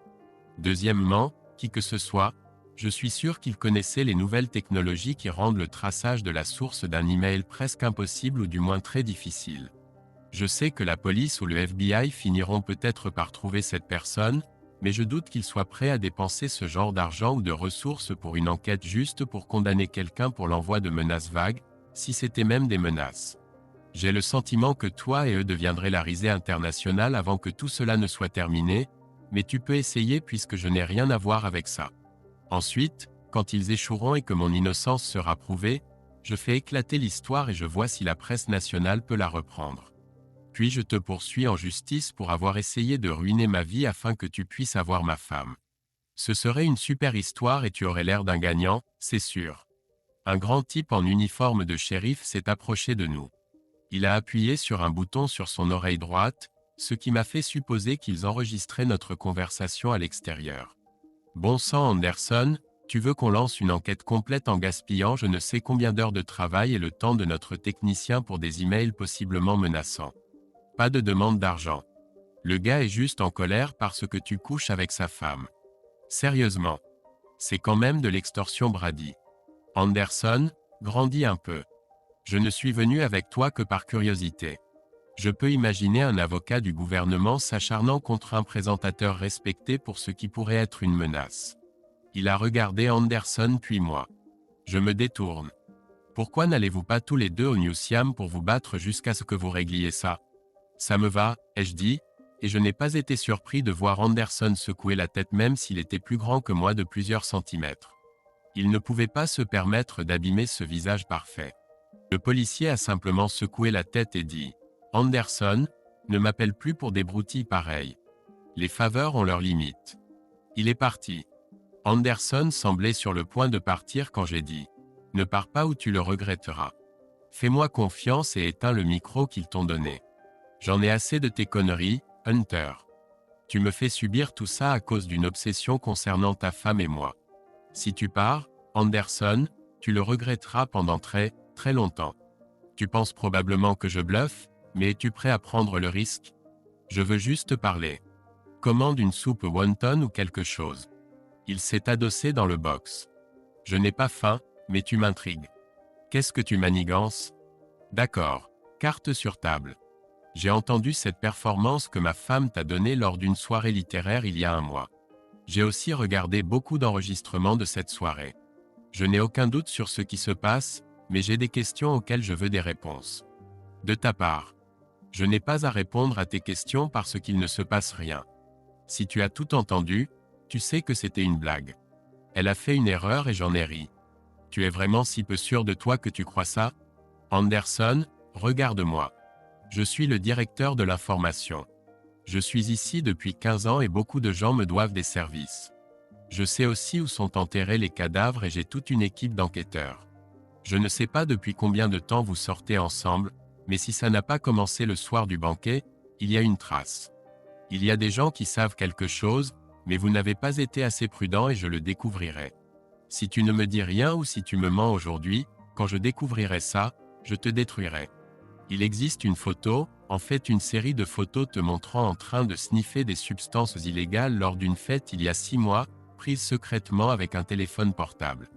Deuxièmement, qui que ce soit, je suis sûr qu'il connaissait les nouvelles technologies qui rendent le traçage de la source d'un email presque impossible ou du moins très difficile. Je sais que la police ou le FBI finiront peut-être par trouver cette personne, mais je doute qu'ils soient prêts à dépenser ce genre d'argent ou de ressources pour une enquête juste pour condamner quelqu'un pour l'envoi de menaces vagues, si c'était même des menaces. J'ai le sentiment que toi et eux deviendraient la risée internationale avant que tout cela ne soit terminé, mais tu peux essayer puisque je n'ai rien à voir avec ça. Ensuite, quand ils échoueront et que mon innocence sera prouvée, je fais éclater l'histoire et je vois si la presse nationale peut la reprendre. Puis je te poursuis en justice pour avoir essayé de ruiner ma vie afin que tu puisses avoir ma femme. Ce serait une super histoire et tu aurais l'air d'un gagnant, c'est sûr. Un grand type en uniforme de shérif s'est approché de nous. Il a appuyé sur un bouton sur son oreille droite, ce qui m'a fait supposer qu'ils enregistraient notre conversation à l'extérieur. Bon sang Anderson, tu veux qu'on lance une enquête complète en gaspillant je ne sais combien d'heures de travail et le temps de notre technicien pour des emails possiblement menaçants. Pas de demande d'argent. Le gars est juste en colère parce que tu couches avec sa femme. Sérieusement. C'est quand même de l'extorsion Brady. Anderson, grandis un peu. Je ne suis venu avec toi que par curiosité. Je peux imaginer un avocat du gouvernement s'acharnant contre un présentateur respecté pour ce qui pourrait être une menace. Il a regardé Anderson puis moi. Je me détourne. Pourquoi n'allez-vous pas tous les deux au New Siam pour vous battre jusqu'à ce que vous régliez ça? Ça me va, ai-je dit, et je n'ai pas été surpris de voir Anderson secouer la tête même s'il était plus grand que moi de plusieurs centimètres. Il ne pouvait pas se permettre d'abîmer ce visage parfait. Le policier a simplement secoué la tête et dit « Anderson, ne m'appelle plus pour des broutilles pareilles. Les faveurs ont leurs limites. » Il est parti. Anderson semblait sur le point de partir quand j'ai dit « Ne pars pas ou tu le regretteras. Fais-moi confiance et éteins le micro qu'ils t'ont donné. J'en ai assez de tes conneries, Hunter. Tu me fais subir tout ça à cause d'une obsession concernant ta femme et moi. Si tu pars, Anderson, tu le regretteras pendant très, très longtemps. Tu penses probablement que je bluffe, mais es-tu prêt à prendre le risque? Je veux juste parler. Commande une soupe wonton ou quelque chose. » Il s'est adossé dans le box. « Je n'ai pas faim, mais tu m'intrigues. Qu'est-ce que tu manigances? » D'accord. Carte sur table. J'ai entendu cette performance que ma femme t'a donnée lors d'une soirée littéraire il y a un mois. J'ai aussi regardé beaucoup d'enregistrements de cette soirée. Je n'ai aucun doute sur ce qui se passe, mais j'ai des questions auxquelles je veux des réponses. De ta part. Je n'ai pas à répondre à tes questions parce qu'il ne se passe rien. Si tu as tout entendu, tu sais que c'était une blague. Elle a fait une erreur et j'en ai ri. Tu es vraiment si peu sûr de toi que tu crois ça? Anderson, regarde-moi. Je suis le directeur de l'information. Je suis ici depuis 15 ans et beaucoup de gens me doivent des services. Je sais aussi où sont enterrés les cadavres et j'ai toute une équipe d'enquêteurs. Je ne sais pas depuis combien de temps vous sortez ensemble, mais si ça n'a pas commencé le soir du banquet, il y a une trace. Il y a des gens qui savent quelque chose, mais vous n'avez pas été assez prudent et je le découvrirai. Si tu ne me dis rien ou si tu me mens aujourd'hui, quand je découvrirai ça, je te détruirai. Il existe une photo, en fait une série de photos te montrant en train de sniffer des substances illégales lors d'une fête il y a 6 mois, prise secrètement avec un téléphone portable.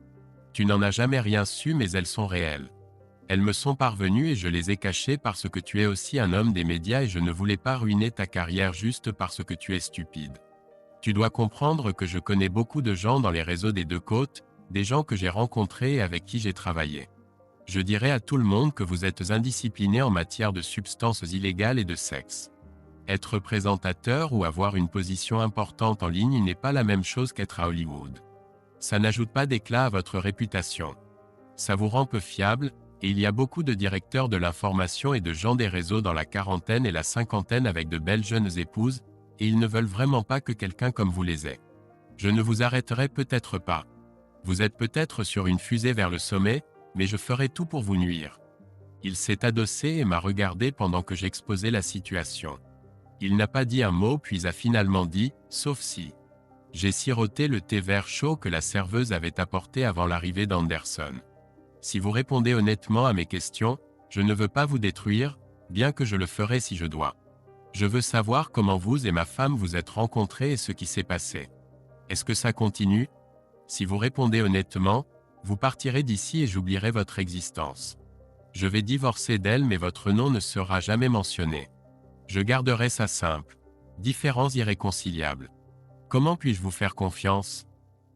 Tu n'en as jamais rien su mais elles sont réelles. Elles me sont parvenues et je les ai cachées parce que tu es aussi un homme des médias et je ne voulais pas ruiner ta carrière juste parce que tu es stupide. Tu dois comprendre que je connais beaucoup de gens dans les réseaux des deux côtes, des gens que j'ai rencontrés et avec qui j'ai travaillé. Je dirais à tout le monde que vous êtes indiscipliné en matière de substances illégales et de sexe. Être présentateur ou avoir une position importante en ligne n'est pas la même chose qu'être à Hollywood. Ça n'ajoute pas d'éclat à votre réputation. Ça vous rend peu fiable, et il y a beaucoup de directeurs de l'information et de gens des réseaux dans la quarantaine et la cinquantaine avec de belles jeunes épouses, et ils ne veulent vraiment pas que quelqu'un comme vous les ait. Je ne vous arrêterai peut-être pas. Vous êtes peut-être sur une fusée vers le sommet, mais je ferai tout pour vous nuire. Il s'est adossé et m'a regardé pendant que j'exposais la situation. Il n'a pas dit un mot puis a finalement dit « sauf si ». J'ai siroté le thé vert chaud que la serveuse avait apporté avant l'arrivée d'Anderson. Si vous répondez honnêtement à mes questions, je ne veux pas vous détruire, bien que je le ferai si je dois. Je veux savoir comment vous et ma femme vous êtes rencontrés et ce qui s'est passé. Est-ce que ça continue? Si vous répondez honnêtement, vous partirez d'ici et j'oublierai votre existence. Je vais divorcer d'elle mais votre nom ne sera jamais mentionné. Je garderai ça simple. Différends irréconciliables. Comment puis-je vous faire confiance?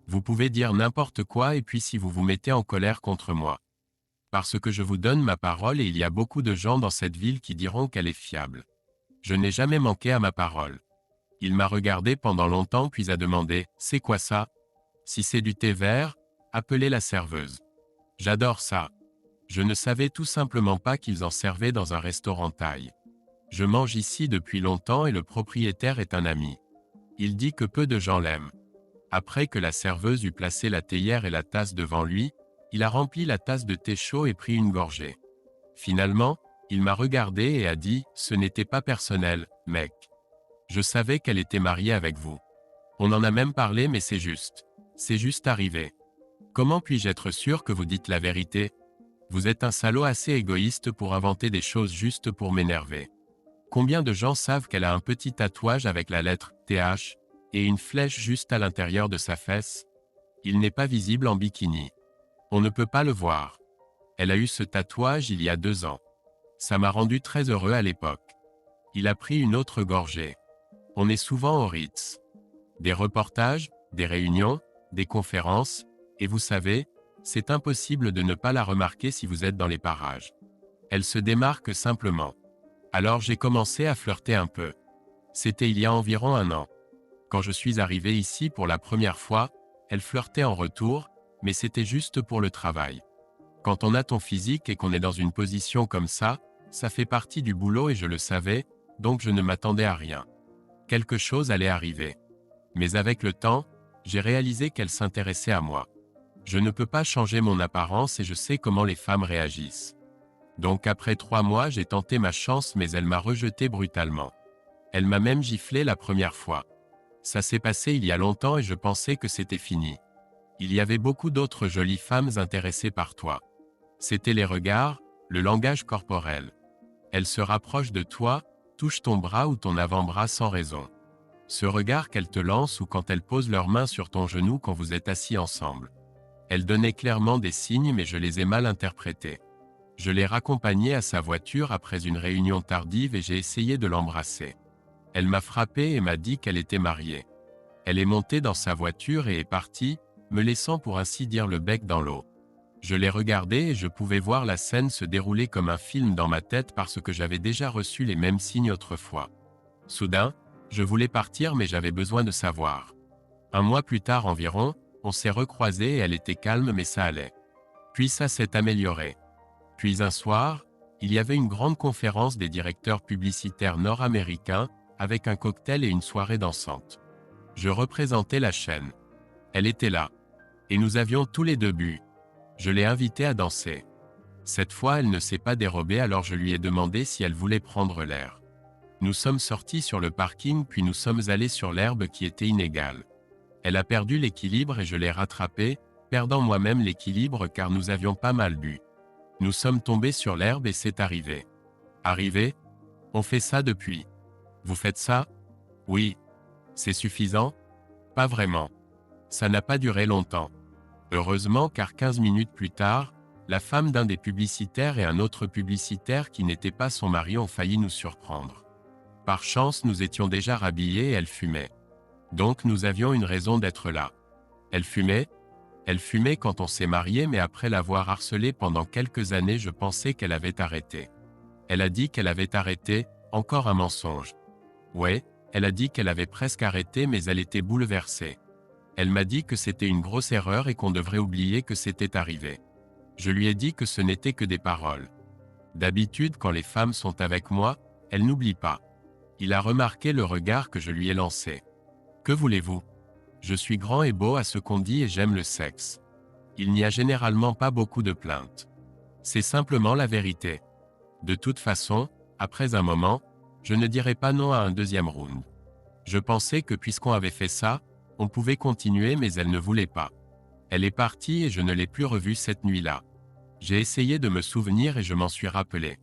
Vous pouvez dire n'importe quoi et puis si vous vous mettez en colère contre moi. Parce que je vous donne ma parole et il y a beaucoup de gens dans cette ville qui diront qu'elle est fiable. Je n'ai jamais manqué à ma parole. Il m'a regardé pendant longtemps puis a demandé « C'est quoi ça ?» Si c'est du thé vert, appelez la serveuse. J'adore ça. Je ne savais tout simplement pas qu'ils en servaient dans un restaurant thaï. Je mange ici depuis longtemps et le propriétaire est un ami. Il dit que peu de gens l'aiment. Après que la serveuse eut placé la théière et la tasse devant lui, il a rempli la tasse de thé chaud et pris une gorgée. Finalement, il m'a regardé et a dit « Ce n'était pas personnel, mec. Je savais qu'elle était mariée avec vous. On en a même parlé mais c'est juste. C'est juste arrivé. Comment puis-je être sûr que vous dites la vérité? Vous êtes un salaud assez égoïste pour inventer des choses juste pour m'énerver. Combien de gens savent qu'elle a un petit tatouage avec la lettre TH et une flèche juste à l'intérieur de sa fesse? Il n'est pas visible en bikini. On ne peut pas le voir. Elle a eu ce tatouage il y a 2 ans. Ça m'a rendu très heureux à l'époque. Il a pris une autre gorgée. On est souvent au Ritz. Des reportages, des réunions, des conférences, et vous savez, c'est impossible de ne pas la remarquer si vous êtes dans les parages. Elle se démarque simplement. Alors j'ai commencé à flirter un peu. C'était il y a environ 1 an. Quand je suis arrivé ici pour la première fois, elle flirtait en retour, mais c'était juste pour le travail. Quand on a ton physique et qu'on est dans une position comme ça fait partie du boulot et je le savais, donc je ne m'attendais à rien. Quelque chose allait arriver. Mais avec le temps, j'ai réalisé qu'elle s'intéressait à moi. Je ne peux pas changer mon apparence et je sais comment les femmes réagissent. Donc après 3 mois j'ai tenté ma chance mais elle m'a rejeté brutalement. Elle m'a même giflé la première fois. Ça s'est passé il y a longtemps et je pensais que c'était fini. Il y avait beaucoup d'autres jolies femmes intéressées par toi. C'était les regards, le langage corporel. Elle se rapproche de toi, touche ton bras ou ton avant-bras sans raison. Ce regard qu'elle te lance ou quand elle pose leurs mains sur ton genou quand vous êtes assis ensemble. Elle donnait clairement des signes mais je les ai mal interprétés. Je l'ai raccompagnée à sa voiture après une réunion tardive et j'ai essayé de l'embrasser. Elle m'a frappé et m'a dit qu'elle était mariée. Elle est montée dans sa voiture et est partie, me laissant pour ainsi dire le bec dans l'eau. Je l'ai regardée et je pouvais voir la scène se dérouler comme un film dans ma tête parce que j'avais déjà reçu les mêmes signes autrefois. Soudain, je voulais partir mais j'avais besoin de savoir. 1 mois plus tard environ, on s'est recroisés et elle était calme mais ça allait. Puis ça s'est amélioré. Puis un soir, il y avait une grande conférence des directeurs publicitaires nord-américains, avec un cocktail et une soirée dansante. Je représentais la chaîne. Elle était là. Et nous avions tous les 2 bu. Je l'ai invitée à danser. Cette fois elle ne s'est pas dérobée alors je lui ai demandé si elle voulait prendre l'air. Nous sommes sortis sur le parking puis nous sommes allés sur l'herbe qui était inégale. Elle a perdu l'équilibre et je l'ai rattrapée, perdant moi-même l'équilibre car nous avions pas mal bu. Nous sommes tombés sur l'herbe et c'est arrivé. Arrivé? On fait ça depuis. Vous faites ça? Oui. C'est suffisant? Pas vraiment. Ça n'a pas duré longtemps. Heureusement car 15 minutes plus tard, la femme d'un des publicitaires et un autre publicitaire qui n'était pas son mari ont failli nous surprendre. Par chance nous étions déjà rhabillés et elle fumait. Donc nous avions une raison d'être là. Elle fumait? Elle fumait quand on s'est mariés mais après l'avoir harcelée pendant quelques années je pensais qu'elle avait arrêté. Elle a dit qu'elle avait arrêté, encore un mensonge. Ouais, elle a dit qu'elle avait presque arrêté mais elle était bouleversée. Elle m'a dit que c'était une grosse erreur et qu'on devrait oublier que c'était arrivé. Je lui ai dit que ce n'était que des paroles. D'habitude quand les femmes sont avec moi, elles n'oublient pas. Il a remarqué le regard que je lui ai lancé. Que voulez-vous? Je suis grand et beau à ce qu'on dit et j'aime le sexe. Il n'y a généralement pas beaucoup de plaintes. C'est simplement la vérité. De toute façon, après un moment, je ne dirais pas non à un deuxième round. Je pensais que puisqu'on avait fait ça, on pouvait continuer mais elle ne voulait pas. Elle est partie et je ne l'ai plus revue cette nuit-là. J'ai essayé de me souvenir et je m'en suis rappelé.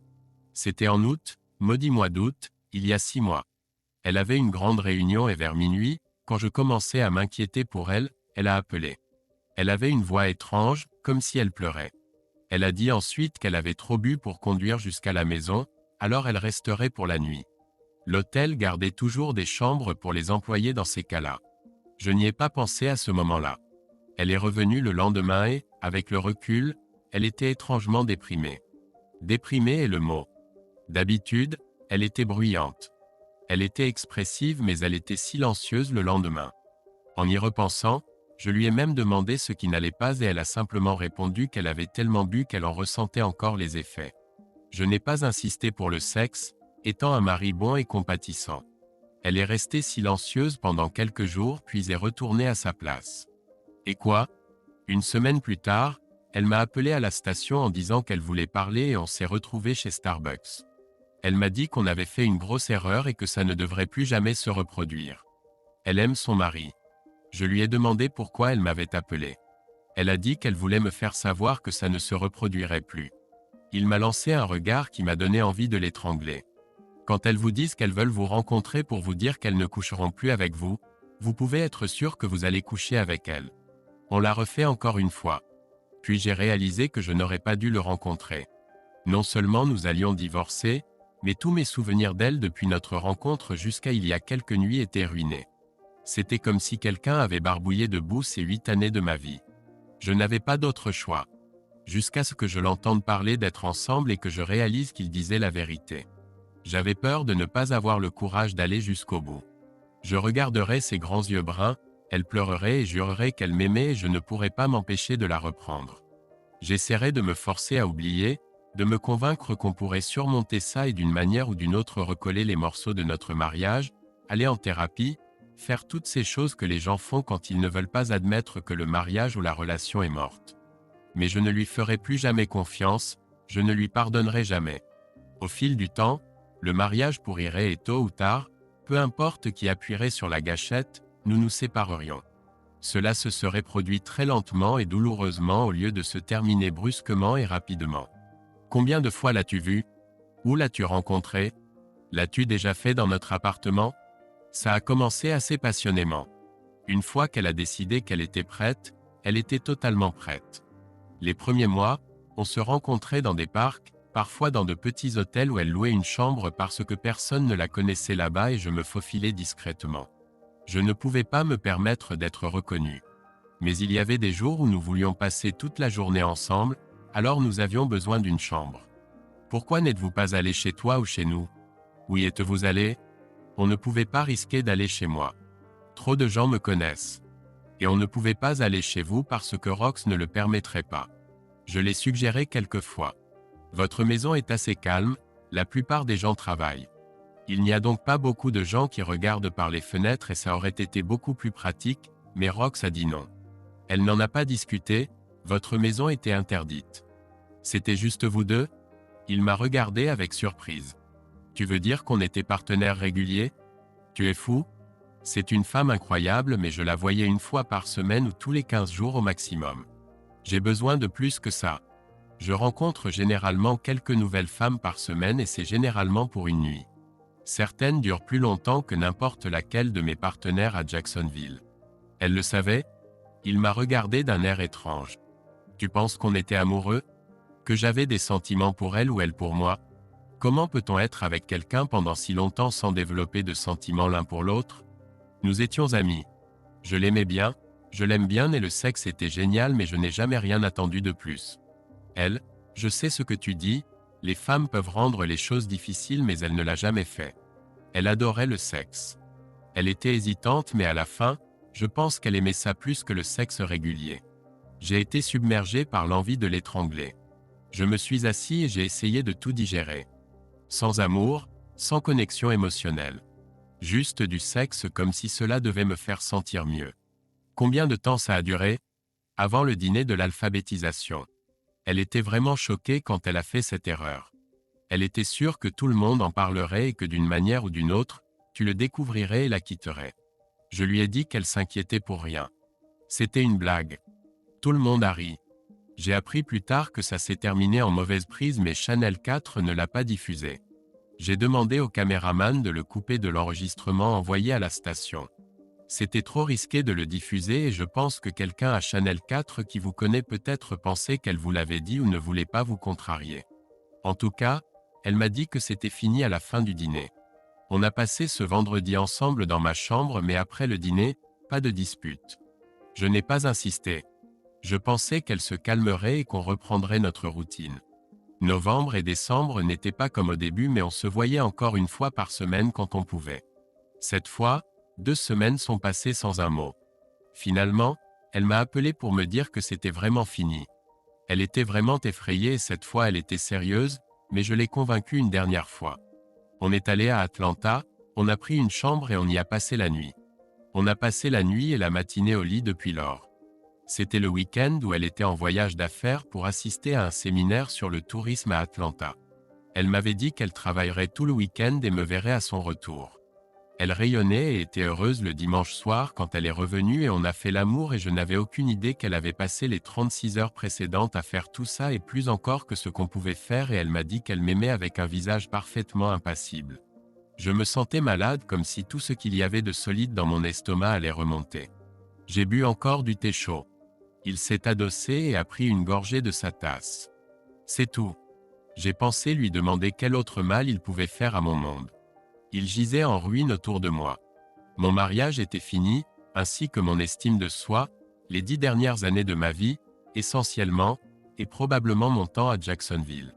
C'était en août, maudit mois d'août, il y a 6 mois. Elle avait une grande réunion et vers minuit, quand je commençais à m'inquiéter pour elle, elle a appelé. Elle avait une voix étrange, comme si elle pleurait. Elle a dit ensuite qu'elle avait trop bu pour conduire jusqu'à la maison, alors elle resterait pour la nuit. L'hôtel gardait toujours des chambres pour les employés dans ces cas-là. Je n'y ai pas pensé à ce moment-là. Elle est revenue le lendemain et, avec le recul, elle était étrangement déprimée. Déprimée est le mot. D'habitude, elle était bruyante. Elle était expressive mais elle était silencieuse le lendemain. En y repensant, je lui ai même demandé ce qui n'allait pas et elle a simplement répondu qu'elle avait tellement bu qu'elle en ressentait encore les effets. Je n'ai pas insisté pour le sexe, étant un mari bon et compatissant. Elle est restée silencieuse pendant quelques jours puis est retournée à sa place. Et quoi? Une semaine plus tard, elle m'a appelé à la station en disant qu'elle voulait parler et on s'est retrouvés chez Starbucks. Elle m'a dit qu'on avait fait une grosse erreur et que ça ne devrait plus jamais se reproduire. Elle aime son mari. Je lui ai demandé pourquoi elle m'avait appelé. Elle a dit qu'elle voulait me faire savoir que ça ne se reproduirait plus. Il m'a lancé un regard qui m'a donné envie de l'étrangler. Quand elles vous disent qu'elles veulent vous rencontrer pour vous dire qu'elles ne coucheront plus avec vous, vous pouvez être sûr que vous allez coucher avec elles. On l'a refait encore une fois. Puis j'ai réalisé que je n'aurais pas dû le rencontrer. Non seulement nous allions divorcer, mais tous mes souvenirs d'elle depuis notre rencontre jusqu'à il y a quelques nuits étaient ruinés. C'était comme si quelqu'un avait barbouillé de boue ces 8 années de ma vie. Je n'avais pas d'autre choix. Jusqu'à ce que je l'entende parler d'être ensemble et que je réalise qu'il disait la vérité. J'avais peur de ne pas avoir le courage d'aller jusqu'au bout. Je regarderais ses grands yeux bruns, elle pleurerait et jurerait qu'elle m'aimait et je ne pourrais pas m'empêcher de la reprendre. J'essaierais de me forcer à oublier, de me convaincre qu'on pourrait surmonter ça et d'une manière ou d'une autre recoller les morceaux de notre mariage, aller en thérapie, faire toutes ces choses que les gens font quand ils ne veulent pas admettre que le mariage ou la relation est morte. Mais je ne lui ferai plus jamais confiance, je ne lui pardonnerai jamais. Au fil du temps, le mariage pourrirait et tôt ou tard, peu importe qui appuierait sur la gâchette, nous nous séparerions. Cela se serait produit très lentement et douloureusement au lieu de se terminer brusquement et rapidement. Combien de fois l'as-tu vu? Où l'as-tu rencontré? L'as-tu déjà fait dans notre appartement? Ça a commencé assez passionnément. Une fois qu'elle a décidé qu'elle était prête, elle était totalement prête. Les premiers mois, on se rencontrait dans des parcs, parfois dans de petits hôtels où elle louait une chambre parce que personne ne la connaissait là-bas et je me faufilais discrètement. Je ne pouvais pas me permettre d'être reconnu. Mais il y avait des jours où nous voulions passer toute la journée ensemble, alors nous avions besoin d'une chambre. Pourquoi n'êtes-vous pas allé chez toi ou chez nous? Où y êtes-vous allé? On ne pouvait pas risquer d'aller chez moi. Trop de gens me connaissent. Et on ne pouvait pas aller chez vous parce que Rox ne le permettrait pas. Je l'ai suggéré quelquefois. Votre maison est assez calme, la plupart des gens travaillent. Il n'y a donc pas beaucoup de gens qui regardent par les fenêtres et ça aurait été beaucoup plus pratique, mais Rox a dit non. Elle n'en a pas discuté, votre maison était interdite. C'était juste vous deux? Il m'a regardé avec surprise. Tu veux dire qu'on était partenaires réguliers? Tu es fou? C'est une femme incroyable mais je la voyais une fois par semaine ou tous les 15 jours au maximum. J'ai besoin de plus que ça. Je rencontre généralement quelques nouvelles femmes par semaine et c'est généralement pour une nuit. Certaines durent plus longtemps que n'importe laquelle de mes partenaires à Jacksonville. Elle le savait? Il m'a regardé d'un air étrange. Tu penses qu'on était amoureux? Que j'avais des sentiments pour elle ou elle pour moi? Comment peut-on être avec quelqu'un pendant si longtemps sans développer de sentiments l'un pour l'autre? Nous étions amis. Je l'aimais bien, je l'aime bien et le sexe était génial mais je n'ai jamais rien attendu de plus. Elle, je sais ce que tu dis, les femmes peuvent rendre les choses difficiles mais elle ne l'a jamais fait. Elle adorait le sexe. Elle était hésitante mais à la fin, je pense qu'elle aimait ça plus que le sexe régulier. J'ai été submergé par l'envie de l'étrangler. Je me suis assis et j'ai essayé de tout digérer. Sans amour, sans connexion émotionnelle. Juste du sexe comme si cela devait me faire sentir mieux. Combien de temps ça a duré? Avant le dîner de l'alphabétisation. Elle était vraiment choquée quand elle a fait cette erreur. Elle était sûre que tout le monde en parlerait et que d'une manière ou d'une autre, tu le découvrirais et la quitterais. Je lui ai dit qu'elle s'inquiétait pour rien. C'était une blague. Tout le monde a ri. J'ai appris plus tard que ça s'est terminé en mauvaise prise mais Channel 4 ne l'a pas diffusé. J'ai demandé au caméraman de le couper de l'enregistrement envoyé à la station. C'était trop risqué de le diffuser et je pense que quelqu'un à Channel 4 qui vous connaît peut-être pensait qu'elle vous l'avait dit ou ne voulait pas vous contrarier. En tout cas, elle m'a dit que c'était fini à la fin du dîner. On a passé ce vendredi ensemble dans ma chambre mais après le dîner, pas de dispute. Je n'ai pas insisté. Je pensais qu'elle se calmerait et qu'on reprendrait notre routine. Novembre et décembre n'étaient pas comme au début mais on se voyait encore une fois par semaine quand on pouvait. Cette fois, 2 semaines sont passées sans un mot. Finalement, elle m'a appelé pour me dire que c'était vraiment fini. Elle était vraiment effrayée et cette fois elle était sérieuse, mais je l'ai convaincue une dernière fois. On est allé à Atlanta, on a pris une chambre et on y a passé la nuit. On a passé la nuit et la matinée au lit depuis lors. C'était le week-end où elle était en voyage d'affaires pour assister à un séminaire sur le tourisme à Atlanta. Elle m'avait dit qu'elle travaillerait tout le week-end et me verrait à son retour. Elle rayonnait et était heureuse le dimanche soir quand elle est revenue et on a fait l'amour et je n'avais aucune idée qu'elle avait passé les 36 heures précédentes à faire tout ça et plus encore que ce qu'on pouvait faire et elle m'a dit qu'elle m'aimait avec un visage parfaitement impassible. Je me sentais malade comme si tout ce qu'il y avait de solide dans mon estomac allait remonter. J'ai bu encore du thé chaud. Il s'est adossé et a pris une gorgée de sa tasse. C'est tout. J'ai pensé lui demander quel autre mal il pouvait faire à mon monde. Il gisait en ruine autour de moi. Mon mariage était fini, ainsi que mon estime de soi, les 10 dernières années de ma vie, essentiellement, et probablement mon temps à Jacksonville.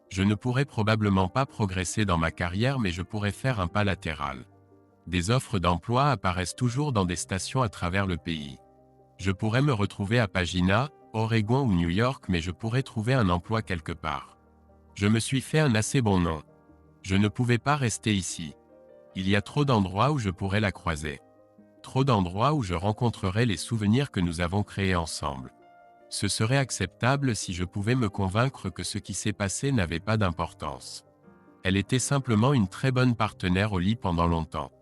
Je ne pourrais probablement pas progresser dans ma carrière mais je pourrais faire un pas latéral. Des offres d'emploi apparaissent toujours dans des stations à travers le pays. Je pourrais me retrouver à Pagina, Oregon ou New York mais je pourrais trouver un emploi quelque part. Je me suis fait un assez bon nom. Je ne pouvais pas rester ici. Il y a trop d'endroits où je pourrais la croiser. Trop d'endroits où je rencontrerais les souvenirs que nous avons créés ensemble. Ce serait acceptable si je pouvais me convaincre que ce qui s'est passé n'avait pas d'importance. Elle était simplement une très bonne partenaire au lit pendant longtemps.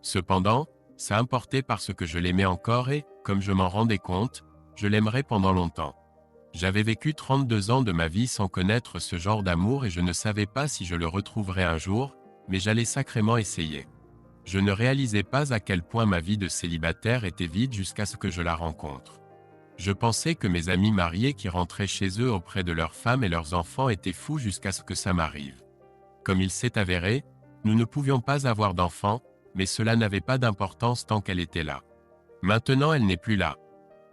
Cependant, ça importait parce que je l'aimais encore et, comme je m'en rendais compte, je l'aimerais pendant longtemps. J'avais vécu 32 ans de ma vie sans connaître ce genre d'amour et je ne savais pas si je le retrouverais un jour, mais j'allais sacrément essayer. Je ne réalisais pas à quel point ma vie de célibataire était vide jusqu'à ce que je la rencontre. Je pensais que mes amis mariés qui rentraient chez eux auprès de leurs femmes et leurs enfants étaient fous jusqu'à ce que ça m'arrive. Comme il s'est avéré, nous ne pouvions pas avoir d'enfants, mais cela n'avait pas d'importance tant qu'elle était là. Maintenant elle n'est plus là.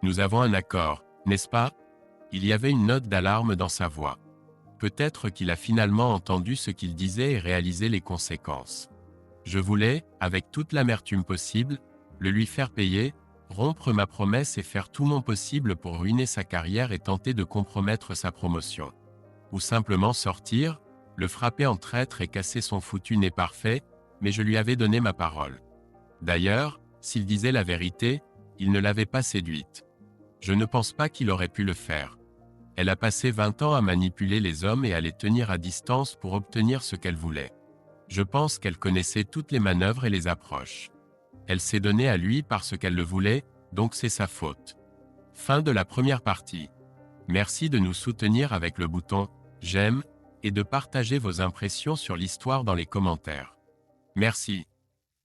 Nous avons un accord, n'est-ce pas? Il y avait une note d'alarme dans sa voix. Peut-être qu'il a finalement entendu ce qu'il disait et réalisé les conséquences. Je voulais, avec toute l'amertume possible, le lui faire payer, rompre ma promesse et faire tout mon possible pour ruiner sa carrière et tenter de compromettre sa promotion. Ou simplement sortir, le frapper en traître et casser son foutu nez parfait, mais je lui avais donné ma parole. D'ailleurs, s'il disait la vérité, il ne l'avait pas séduite. Je ne pense pas qu'il aurait pu le faire. Elle a passé 20 ans à manipuler les hommes et à les tenir à distance pour obtenir ce qu'elle voulait. Je pense qu'elle connaissait toutes les manœuvres et les approches. Elle s'est donnée à lui parce qu'elle le voulait, donc c'est sa faute. Fin de la première partie. Merci de nous soutenir avec le bouton « J'aime » et de partager vos impressions sur l'histoire dans les commentaires. Merci.